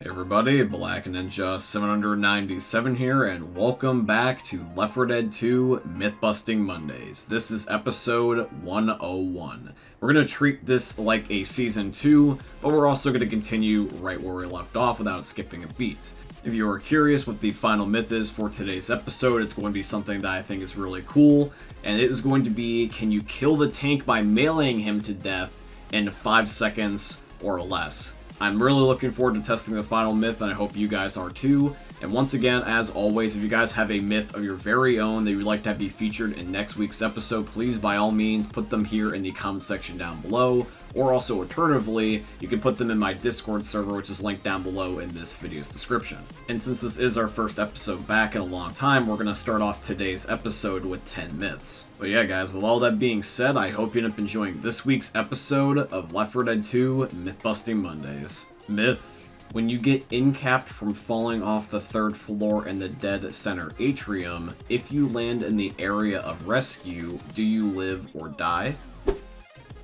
Hey everybody, Black Ninja 797 here, and welcome back to Left 4 Dead 2 Myth-Busting Mondays. This is episode 101. We're going to treat this like a season 2, but we're also going to continue right where we left off without skipping a beat. If you are curious what the final myth is for today's episode, it's going to be something that I think is really cool, and it is going to be, can you kill the tank by meleeing him to death in 5 seconds or less? I'm really looking forward to testing the final myth, and I hope you guys are too. And once again, as always, if you guys have a myth of your very own that you would like to have be featured in next week's episode, please by all means put them here in the comment section down below. Or also alternatively, you can put them in my Discord server, which is linked down below in this video's description. And since this is our first episode back in a long time, we're going to start off today's episode with 10 myths. But yeah guys, with all that being said, I hope you end up enjoying this week's episode of Left 4 Dead 2 Myth-Busting Mondays. Myth: when you get incapped from falling off the 3rd floor in the dead center atrium, if you land in the area of rescue, do you live or die?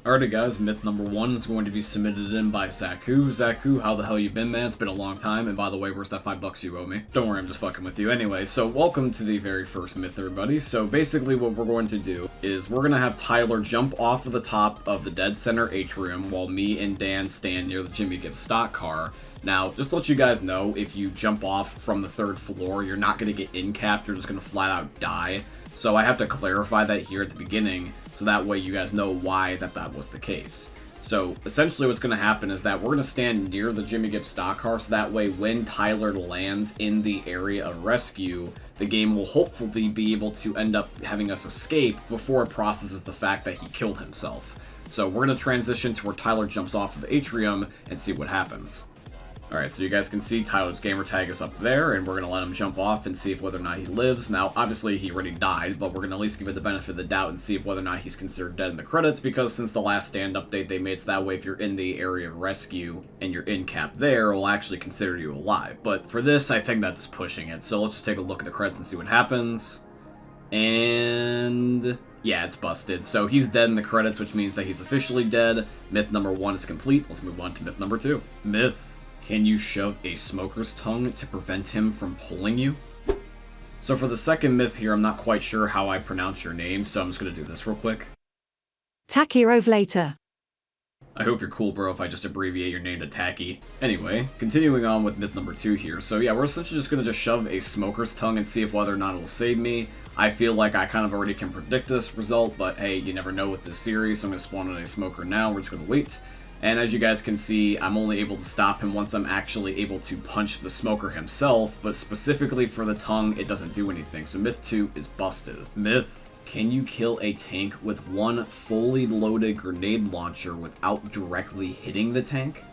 Alrighty guys, myth number 1 is going to be submitted in by Zaku. Zaku, how the hell you been, man? It's been a long time, and by the way, where's that $5 you owe me? Don't worry, I'm just fucking with you. Anyway, so welcome to the very first myth, everybody. So basically what we're going to do is we're going to have Tyler jump off of the top of the dead center atrium while me and Dan stand near the Jimmy Gibbs stock car. Now, just to let you guys know, if you jump off from the 3rd floor, you're not going to get incapped, you're just going to flat out die. So I have to clarify that here at the beginning, so that way you guys know why that was the case. So essentially what's going to happen is that we're going to stand near the Jimmy Gibbs stock car, so that way when Tyler lands in the area of rescue, the game will hopefully be able to end up having us escape before it processes the fact that he killed himself. So we're going to transition to where Tyler jumps off of the atrium and see what happens. Alright, so you guys can see Tyler's gamertag is up there, and we're going to let him jump off and see if whether or not he lives. Now, obviously he already died, but we're going to at least give it the benefit of the doubt and see if whether or not he's considered dead in the credits, because since the last stand update they made, so that way if you're in the area of rescue and you're in cap there, it'll actually consider you alive. But for this, I think that's pushing it, so let's just take a look at the credits and see what happens. And yeah, it's busted. So he's dead in the credits, which means that he's officially dead. Myth number 1 is complete. Let's move on to myth number 2. Myth: can you shove a smoker's tongue to prevent him from pulling you? So for the second myth here, I'm not quite sure how I pronounce your name, so I'm just going to do this real quick. Tachyrov. I hope you're cool, bro, if I just abbreviate your name to Tacky. Anyway, continuing on with myth number 2 here. So yeah, we're essentially just going to shove a smoker's tongue and see if whether or not it will save me. I feel like I kind of already can predict this result, but hey, you never know with this series, so I'm going to spawn in a smoker now. We're just going to wait. And as you guys can see, I'm only able to stop him once I'm actually able to punch the smoker himself, but specifically for the tongue, it doesn't do anything. So myth 2 is busted. Myth: can you kill a tank with one fully loaded grenade launcher without directly hitting the tank?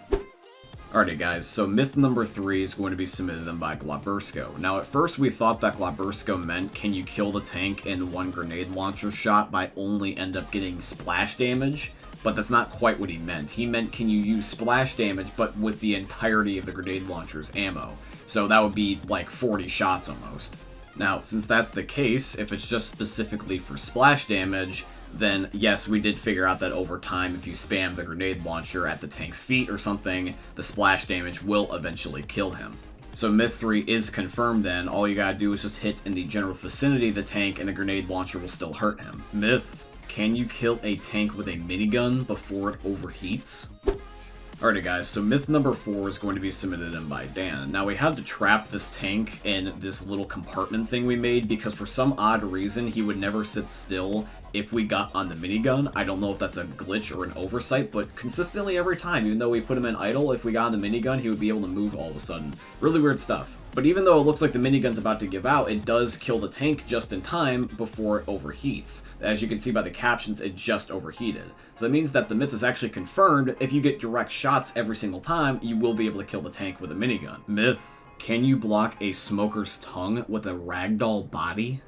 Alrighty guys, so myth number 3 is going to be submitted in by Glabursko. Now at first we thought that Glabursko meant, can you kill the tank in one grenade launcher shot by only end up getting splash damage? But that's not quite what he meant. He meant, can you use splash damage, but with the entirety of the grenade launcher's ammo? So that would be like 40 shots almost. Now, since that's the case, if it's just specifically for splash damage, then yes, we did figure out that over time, if you spam the grenade launcher at the tank's feet or something, the splash damage will eventually kill him. So myth 3 is confirmed then. All you gotta do is just hit in the general vicinity of the tank and the grenade launcher will still hurt him. Myth: can you kill a tank with a minigun before it overheats? Alrighty guys, so myth number 4 is going to be submitted in by Dan. Now we had to trap this tank in this little compartment thing we made because for some odd reason he would never sit still if we got on the minigun. I don't know if that's a glitch or an oversight, but consistently every time, even though we put him in idle, if we got on the minigun, he would be able to move all of a sudden. Really weird stuff. But even though it looks like the minigun's about to give out, it does kill the tank just in time before it overheats. As you can see by the captions, it just overheated. So that means that the myth is actually confirmed. If you get direct shots every single time, you will be able to kill the tank with a minigun. Myth: can you block a smoker's tongue with a ragdoll body?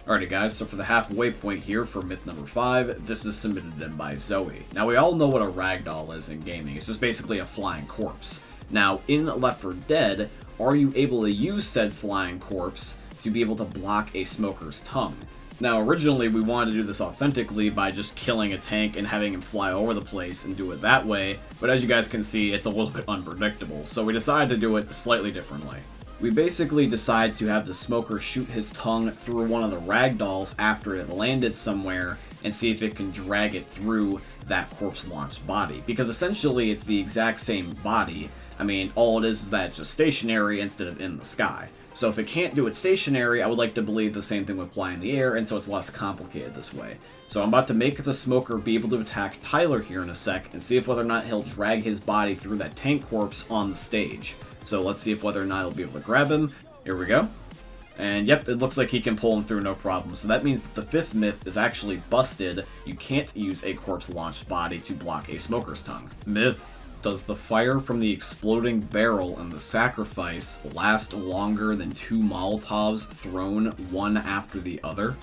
Alrighty guys, so for the halfway point here for myth number 5, this is submitted in by Zoe. Now we all know what a ragdoll is in gaming. It's just basically a flying corpse. Now in Left 4 Dead, are you able to use said flying corpse to be able to block a smoker's tongue? Now, originally we wanted to do this authentically by just killing a tank and having him fly over the place and do it that way, but as you guys can see, it's a little bit unpredictable, so we decided to do it slightly differently. We basically decide to have the smoker shoot his tongue through one of the ragdolls after it landed somewhere and see if it can drag it through that corpse-launched body, because essentially it's the exact same body. I mean, all it is that it's just stationary instead of in the sky. So if it can't do it stationary, I would like to believe the same thing would apply in the air, and so it's less complicated this way. So I'm about to make the smoker be able to attack Tyler here in a sec, and see if whether or not he'll drag his body through that tank corpse on the stage. So let's see if whether or not he'll be able to grab him. Here we go. And yep, it looks like he can pull him through no problem. So that means that the fifth myth is actually busted. You can't use a corpse-launched body to block a smoker's tongue. Myth. Does the fire from the exploding barrel in the sacrifice last longer than 2 Molotovs thrown one after the other?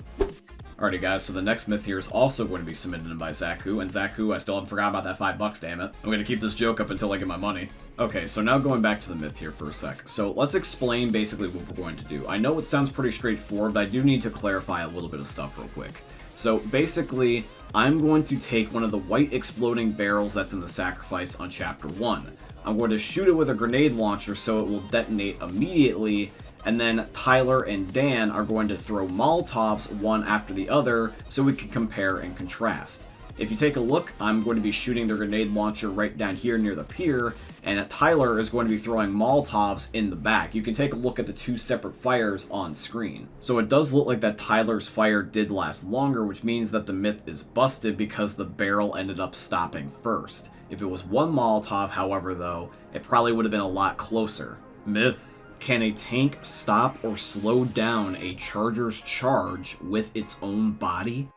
Alrighty guys, so the next myth here is also going to be submitted in by Zaku, and Zaku, I still haven't forgot about that $5, damn it. I'm gonna keep this joke up until I get my money. Okay, so now going back to the myth here for a sec. So let's explain basically what we're going to do. I know it sounds pretty straightforward, but I do need to clarify a little bit of stuff real quick. So basically, I'm going to take one of the white exploding barrels that's in the sacrifice on chapter 1. I'm going to shoot it with a grenade launcher so it will detonate immediately, and then Tyler and Dan are going to throw Molotovs one after the other so we can compare and contrast. If you take a look, I'm going to be shooting the grenade launcher right down here near the pier, and Tyler is going to be throwing Molotovs in the back. You can take a look at the 2 separate fires on screen. So it does look like that Tyler's fire did last longer, which means that the myth is busted because the barrel ended up stopping first. If it was 1 Molotov, however, though, it probably would have been a lot closer. Myth. Can a tank stop or slow down a charger's charge with its own body?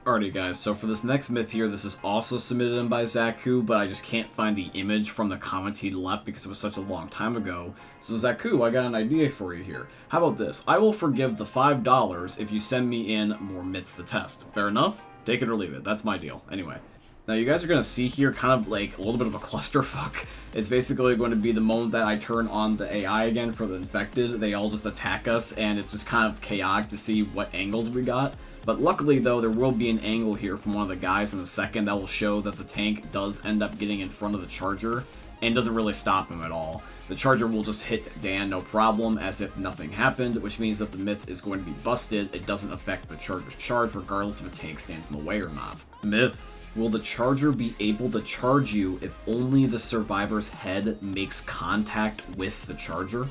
Alrighty guys, so for this next myth here, this is also submitted in by Zaku, but I just can't find the image from the comment he left because it was such a long time ago. So Zaku, I got an idea for you here. How about this? I will forgive the $5 if you send me in more myths to test. Fair enough? Take it or leave it. That's my deal. Anyway. Now you guys are going to see here kind of like a little bit of a clusterfuck. It's basically going to be the moment that I turn on the AI again for the infected. They all just attack us, and it's just kind of chaotic to see what angles we got. But luckily, though, there will be an angle here from one of the guys in a second that will show that the tank does end up getting in front of the charger and doesn't really stop him at all. The charger will just hit Dan no problem as if nothing happened, which means that the myth is going to be busted. It doesn't affect the charger's charge regardless if a tank stands in the way or not. Myth. Will the charger be able to charge you if only the survivor's head makes contact with the charger?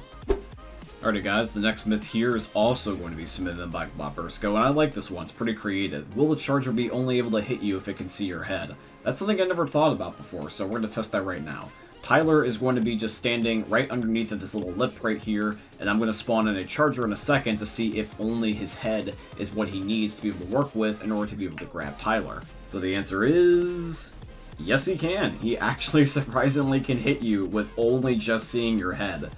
Alrighty guys, the next myth here is also going to be submitted by Bursco, and I like this one, it's pretty creative. Will the charger be only able to hit you if it can see your head? That's something I never thought about before, so we're going to test that right now. Tyler is going to be just standing right underneath of this little lip right here, and I'm going to spawn in a charger in a second to see if only his head is what he needs to be able to work with in order to be able to grab Tyler. So the answer is... yes, he can. He actually surprisingly can hit you with only just seeing your head.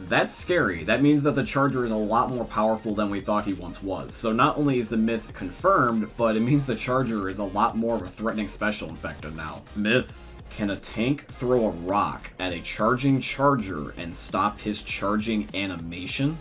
That's scary. That means that the charger is a lot more powerful than we thought he once was. So not only is the myth confirmed, but it means the charger is a lot more of a threatening special infected now. Myth. Can a tank throw a rock at a charging charger and stop his charging animation?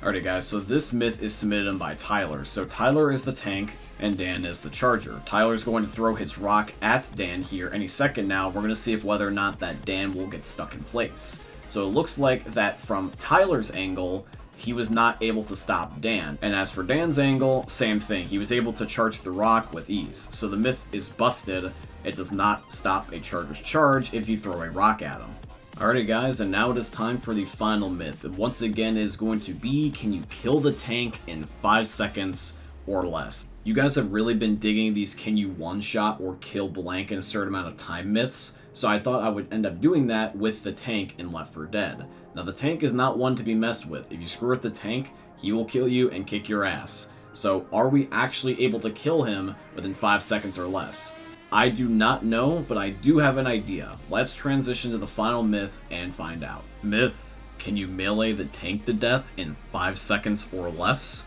Alrighty guys, so this myth is submitted in by Tyler. So Tyler is the tank and Dan is the charger. Tyler's going to throw his rock at Dan here any second now. We're going to see if whether or not that Dan will get stuck in place. So it looks like that from Tyler's angle, he was not able to stop Dan. And as for Dan's angle, same thing. He was able to charge the rock with ease. So the myth is busted. It does not stop a charger's charge if you throw a rock at him. Alrighty guys, and now it is time for the final myth. And once again is going to be, can you kill the tank in 5 seconds or less? You guys have really been digging these can you one-shot or kill blank in a certain amount of time myths, so I thought I would end up doing that with the tank in Left 4 Dead. Now the tank is not one to be messed with. If you screw with the tank, he will kill you and kick your ass. So are we actually able to kill him within 5 seconds or less? I do not know, but I do have an idea. Let's transition to the final myth and find out. Myth. Can you melee the tank to death in 5 seconds or less?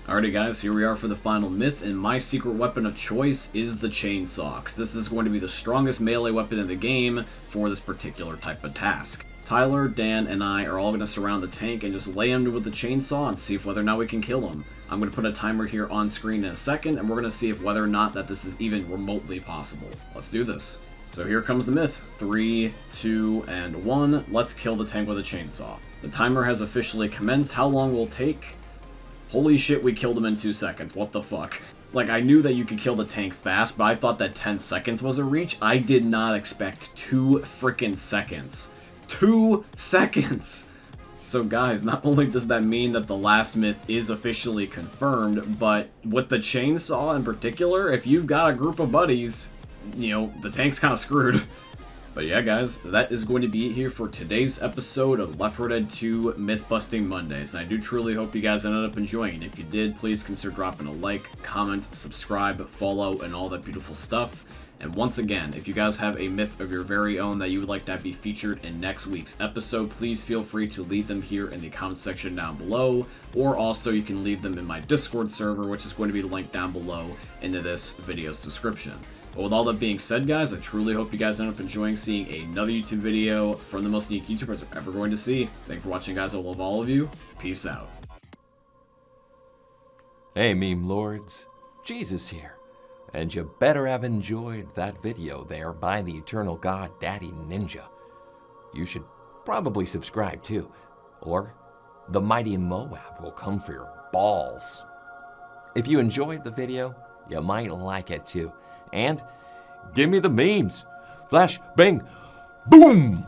Alrighty guys, here we are for the final myth, and my secret weapon of choice is the chainsaw, because this is going to be the strongest melee weapon in the game for this particular type of task. Tyler, Dan, and I are all going to surround the tank and just lay him with the chainsaw and see if whether or not we can kill him. I'm going to put a timer here on screen in a second, and we're going to see if whether or not that this is even remotely possible. Let's do this. So here comes the myth. 3, 2, and 1. Let's kill the tank with a chainsaw. The timer has officially commenced. How long will it take? Holy shit, we killed him in 2 seconds. What the fuck? Like, I knew that you could kill the tank fast, but I thought that 10 seconds was a reach. I did not expect 2 freaking seconds. 2 seconds! So guys, not only does that mean that the last myth is officially confirmed, but with the chainsaw in particular, if you've got a group of buddies, you know, the tank's kind of screwed. But yeah, guys, that is going to be it here for today's episode of Left 4 Dead 2 Myth-Busting Mondays. And I do truly hope you guys ended up enjoying. If you did, please consider dropping a like, comment, subscribe, follow, and all that beautiful stuff. And once again, if you guys have a myth of your very own that you would like to be featured in next week's episode, please feel free to leave them here in the comment section down below. Or also, you can leave them in my Discord server, which is going to be linked down below into this video's description. But with all that being said, guys, I truly hope you guys end up enjoying seeing another YouTube video from the most unique YouTubers I'm ever going to see. Thanks for watching, guys. I love all of you. Peace out. Hey, meme lords. Jesus here. And you better have enjoyed that video there by the eternal god Daddy Ninja. You should probably subscribe too, or the mighty Moab will come for your balls. If you enjoyed the video, you might like it too. And give me the memes. Flash, bang, boom!